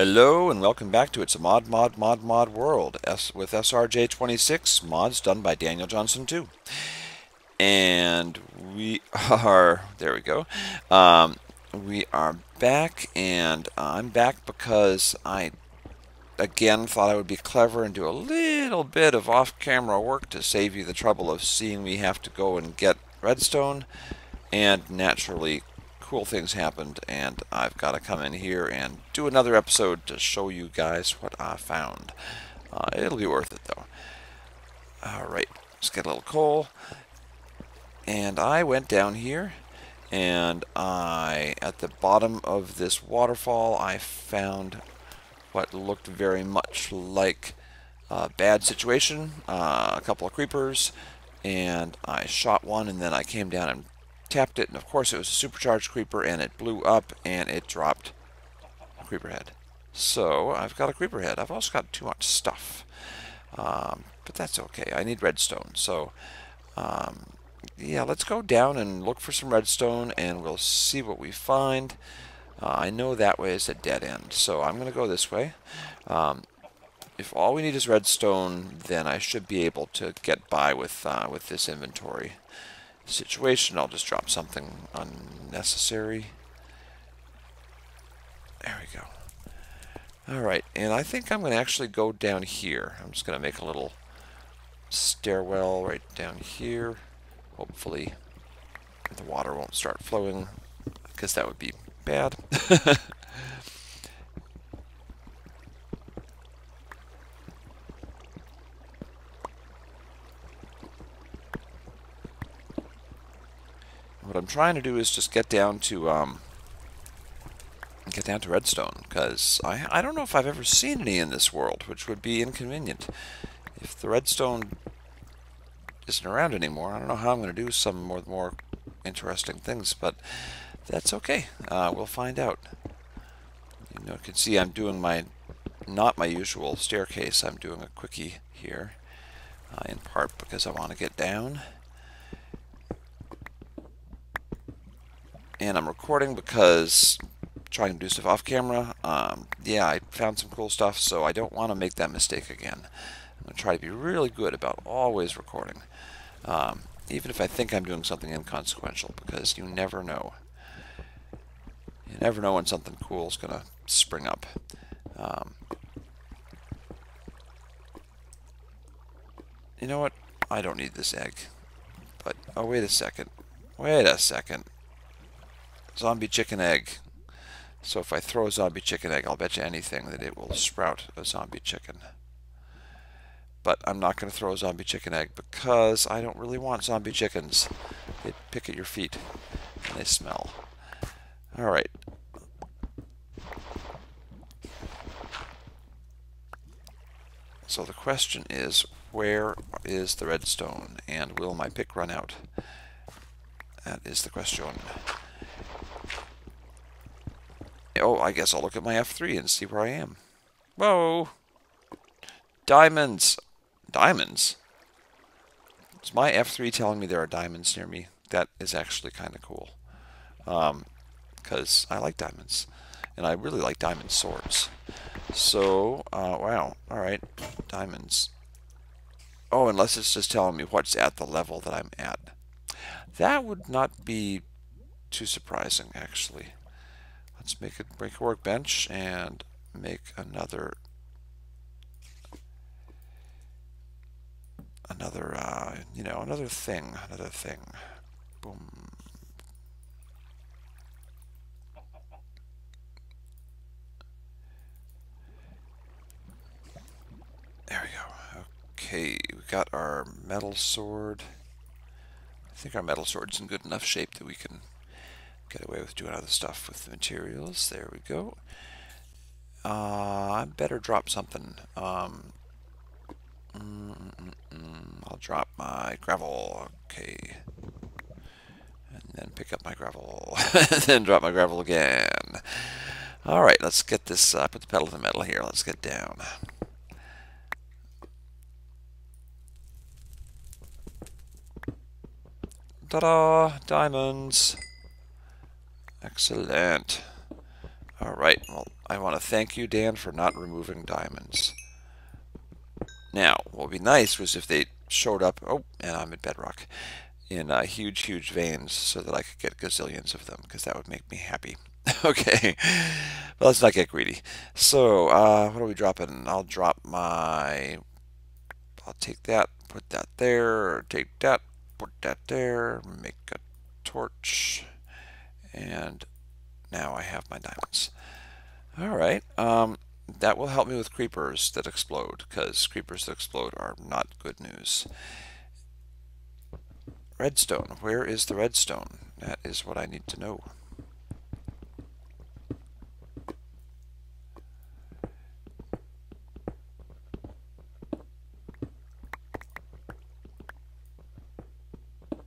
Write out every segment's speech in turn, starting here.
Hello and welcome back to It's a Mod World with SRJ26 mods done by Daniel Johnson 2. And we are, there we go. We are back, and I'm back because I again thought I would be clever and do a little bit of off-camera work to save you the trouble of seeing me have to go and get redstone. And naturally, cool things happened, and I've got to come in here and do another episode to show you guys what I found. It'll be worth it, though. Alright, let's get a little coal. And I went down here, and at the bottom of this waterfall, I found what looked very much like a bad situation. A couple of creepers, and I shot one, and then I came down and tapped it, and of course it was a supercharged creeper, and it blew up and it dropped a creeper head. So I've got a creeper head. I've also got too much stuff, but that's okay. I need redstone, so yeah, let's go down and look for some redstone, and we'll see what we find. I know that way is a dead end, so I'm going to go this way. If all we need is redstone, then I should be able to get by with this inventory situation. I'll just drop something unnecessary. There we go. Alright, and I think I'm going to actually go down here. I'm just going to make a little stairwell right down here. Hopefully the water won't start flowing, because that would be bad. What I'm trying to do is just get down to redstone, because I don't know if I've ever seen any in this world, which would be inconvenient. If the redstone isn't around anymore, I don't know how I'm going to do some more interesting things, but that's okay. We'll find out. You can see I'm doing not my usual staircase. I'm doing a quickie here, in part because I want to get down. And I'm recording because I'm trying to do stuff off camera. Yeah, I found some cool stuff, so I don't want to make that mistake again. I'm going to try to be really good about always recording, even if I think I'm doing something inconsequential, because you never know. You never know when something cool is going to spring up. You know what? I don't need this egg. But, oh, wait a second. Wait a second. Zombie chicken egg. So if I throw a zombie chicken egg, I'll bet you anything that it will sprout a zombie chicken. But I'm not going to throw a zombie chicken egg because I don't really want zombie chickens. They pick at your feet and they smell. Alright. So the question is, where is the redstone, and will my pick run out? That is the question. Oh, I guess I'll look at my F3 and see where I am. Whoa! Diamonds! Diamonds? Is my F3 telling me there are diamonds near me? That is actually kind of cool. Because I like diamonds. And I really like diamond swords. So, wow. Alright. Diamonds. Oh, unless it's just telling me what's at the level that I'm at. That would not be too surprising, actually. Let's break a workbench and make another another thing. Boom. There we go. Okay, we got our metal sword. I think our metal sword's in good enough shape that we can get away with doing other stuff with the materials. There we go. I better drop something. I'll drop my gravel. Okay. And then pick up my gravel. And then drop my gravel again. Alright, let's get this, put the pedal to the metal here. Let's get down. Ta-da! Diamonds! Excellent. Alright, well, I want to thank you, Dan, for not removing diamonds. Now, what would be nice was if they showed up, oh, and I'm at bedrock, in huge, huge veins so that I could get gazillions of them, because that would make me happy. Okay, but let's not get greedy. So, what are we dropping? I'll take that, put that there, take that, put that there, make a torch, and now I have my diamonds. All right, that will help me with creepers that explode, because creepers that explode are not good news. Redstone. Where is the redstone? That is what I need to know.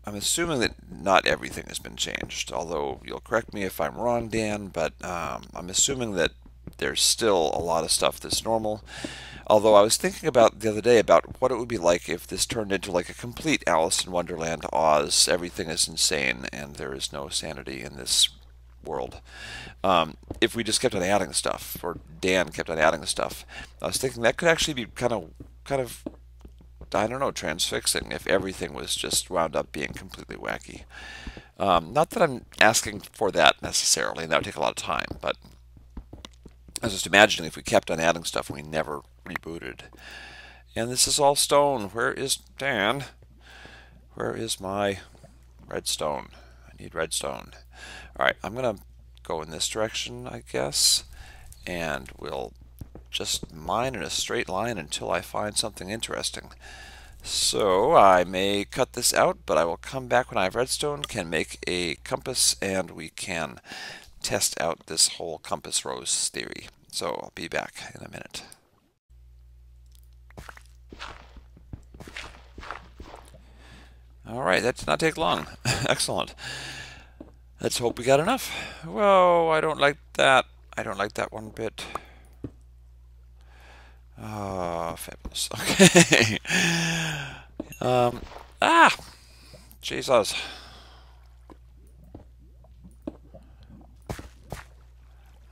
I'm assuming that not everything has been changed, although you'll correct me if I'm wrong, Dan, but I'm assuming that there's still a lot of stuff that's normal. Although I was thinking about the other day about what it would be like if this turned into like a complete Alice in Wonderland Oz. Everything is insane and there is no sanity in this world. If we just kept on adding stuff, or Dan kept on adding stuff, I was thinking that could actually be kind of, I don't know, transfixing if everything was just wound up being completely wacky. Not that I'm asking for that necessarily, and that would take a lot of time, but I was just imagining if we kept on adding stuff and we never rebooted. And this is all stone. Where is Dan? Where is my redstone? I need redstone. Alright, I'm going to go in this direction, I guess, and we'll just mine in a straight line until I find something interesting. So I may cut this out, but I will come back when I have redstone, can make a compass, and we can test out this whole compass rose theory. So I'll be back in a minute. Alright, that did not take long. Excellent. Let's hope we got enough. Whoa, I don't like that. I don't like that one bit. Oh, fabulous. Okay. Jesus.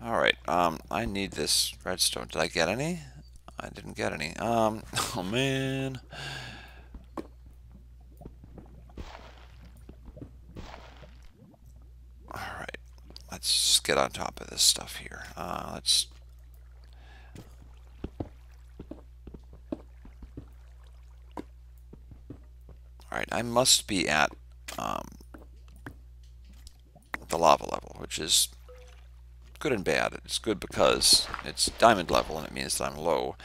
Alright, I need this redstone. Did I get any? I didn't get any. Oh man. Alright, let's just get on top of this stuff here. Let's... Alright, I must be at the lava level, which is good and bad. It's good because it's diamond level and it means that I'm low,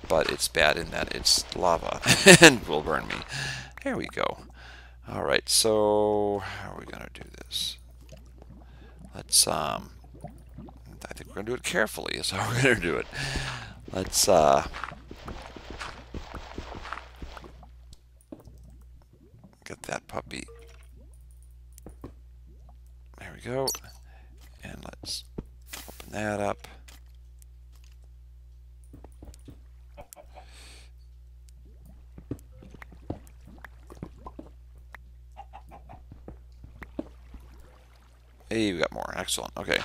but it's bad in that it's lava and will burn me. Here we go. Alright, so how are we going to do this? Let's, I think we're going to do it carefully is how we're going to do it. Let's, get that puppy. There we go. And let's open that up. Hey, we got more. Excellent. Okay.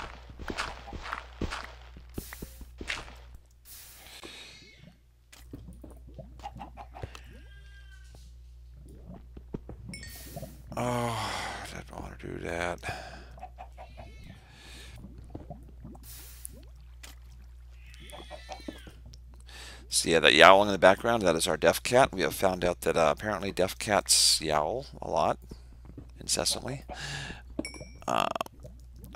Oh, I didn't want to do that. So yeah, that yowling in the background, that is our deaf cat. We have found out that apparently deaf cats yowl a lot, incessantly.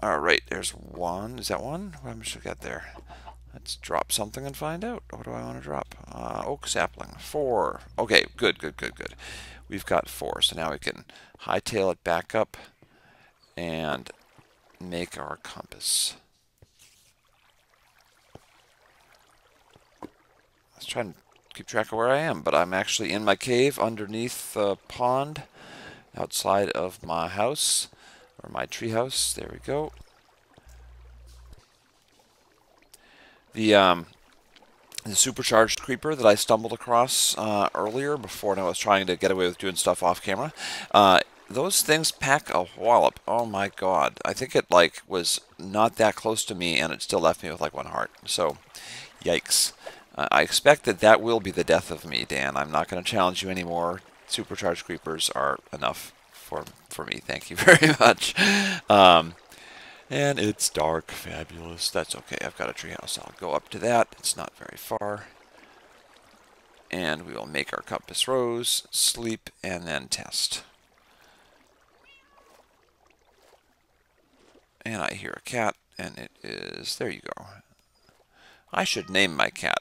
Alright, there's one. Is that one? How much we got there? Let's drop something and find out. What do I want to drop? Oak sapling. 4. Okay, good, good, good, good. We've got 4. So now we can hightail it back up and make our compass. Let's try and keep track of where I am, but I'm actually in my cave underneath the pond outside of my house, or my tree house. There we go. The supercharged creeper that I stumbled across earlier before, and I was trying to get away with doing stuff off camera, those things pack a wallop. Oh my god. I think it like was not that close to me and it still left me with like 1 heart. So, yikes. I expect that that will be the death of me, Dan. I'm not going to challenge you anymore. Supercharged creepers are enough for me. Thank you very much. And it's dark. Fabulous. That's okay. I've got a treehouse. I'll go up to that. It's not very far. And we will make our compass rose, sleep, and then test. And I hear a cat, and it is... There you go. I should name my cat.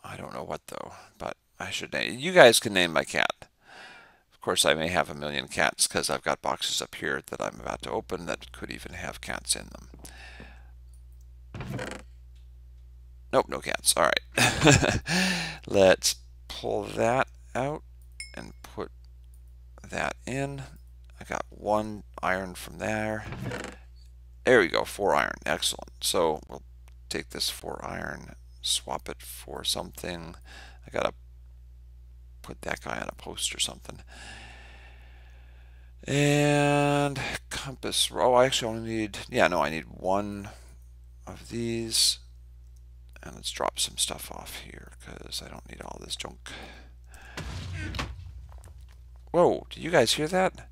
I don't know what, though, but I should name... You guys can name my cat. Of course, I may have a million cats, because I've got boxes up here that I'm about to open that could even have cats in them. Nope, no cats. All right. Let's pull that out and put that in. I got 1 iron from there. There we go, 4 iron. Excellent. So we'll take this 4 iron, swap it for something. I gotta put that guy on a post or something. And compass. Oh, I actually only need... Yeah, no, I need 1 of these. And let's drop some stuff off here because I don't need all this junk. Whoa, did you guys hear that?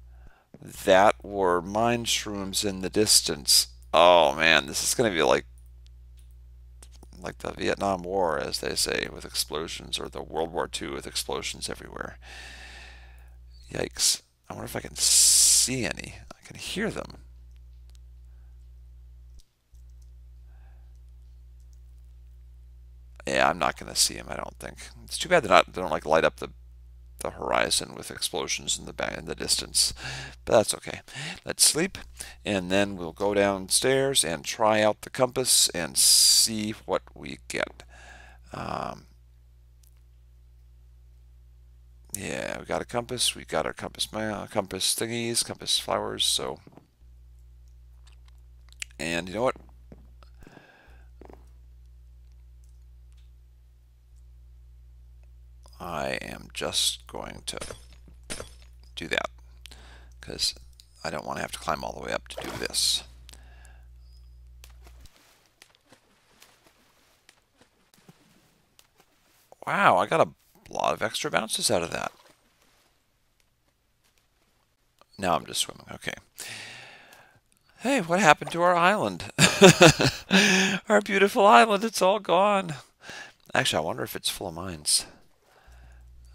That were mine shrooms in the distance. Oh man, this is going to be like the Vietnam War, as they say, with explosions, or the World War II with explosions everywhere. Yikes. I wonder if I can see any. I can hear them. Yeah, I'm not going to see them, I don't think. It's too bad they don't like light up the horizon with explosions in the distance, but that's okay. Let's sleep, and then we'll go downstairs and try out the compass and see what we get. Yeah, we got a compass. We got our compass thingies, compass flowers. So, and you know what? I am just going to do that because I don't want to have to climb all the way up to do this. Wow, I got a lot of extra bounces out of that. Now I'm just swimming. Okay. Hey, what happened to our island? Our beautiful island, it's all gone. Actually, I wonder if it's full of mines.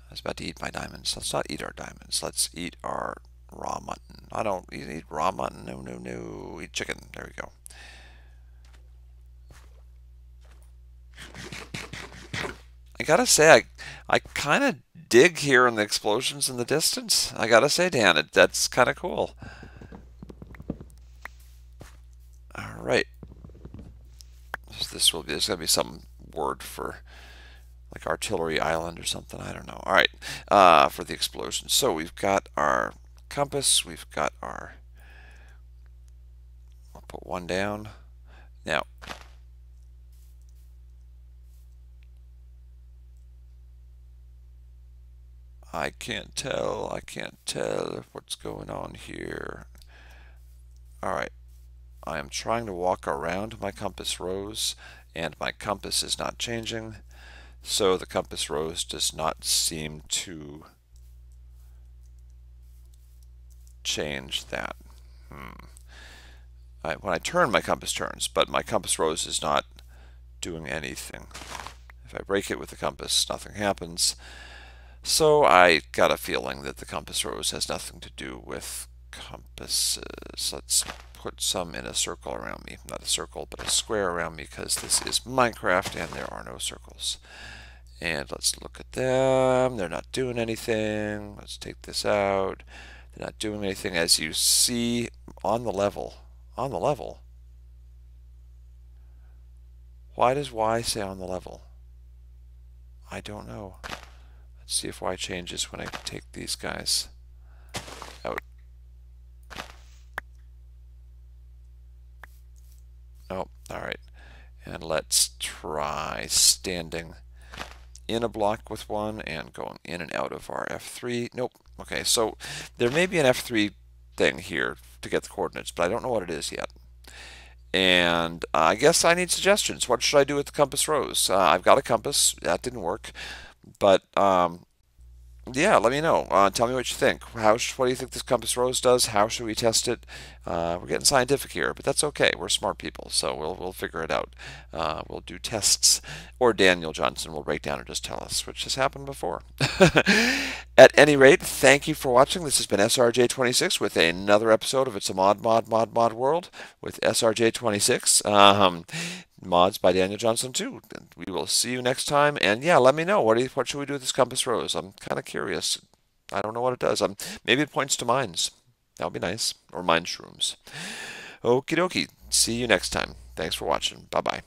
I was about to eat my diamonds. Let's not eat our diamonds. Let's eat our raw mutton. I don't eat raw mutton. No, no, no. Eat chicken. There we go. I gotta say, I kind of dig hearing the explosions in the distance. I gotta say, Dan, that's kind of cool. All right. There's gonna be some word for like Artillery Island or something. I don't know. All right, for the explosion. So we've got our compass. We've got our... I'll put 1 down. Now, I can't tell what's going on here. All right. I am trying to walk around my compass rose, and my compass is not changing. So the compass rose does not seem to change that. When I turn, my compass turns, but my compass rose is not doing anything. If I break it with the compass, nothing happens. So I got a feeling that the compass rose has nothing to do with compasses. Let's put some in a circle around me. Not a circle, but a square around me, because this is Minecraft and there are no circles. And let's look at them. They're not doing anything. Let's take this out. They're not doing anything. As you see on the level. On the level? Why does Y say on the level? I don't know. Let's see if Y changes when I take these guys out. Oh, alright. And let's try standing in a block with one and going in and out of our F3. Nope. Okay, so there may be an F3 thing here to get the coordinates, but I don't know what it is yet. And I guess I need suggestions. What should I do with the compass rose? I've got a compass. That didn't work. But yeah, let me know. Tell me what you think. What do you think this compass rose does? How should we test it? We're getting scientific here, but that's okay. We're smart people, so we'll figure it out. We'll do tests, or Daniel Johnson will break down and just tell us, which has happened before. At any rate, thank you for watching. This has been SRJ26 with another episode of It's a Mod World with SRJ26. Mods by Daniel Johnson too. We will see you next time. And yeah, let me know what should we do with this compass rose? I'm kind of curious. I don't know what it does. Maybe it points to mines. That would be nice. Or mine shrooms. Okie dokie. See you next time. Thanks for watching. Bye bye.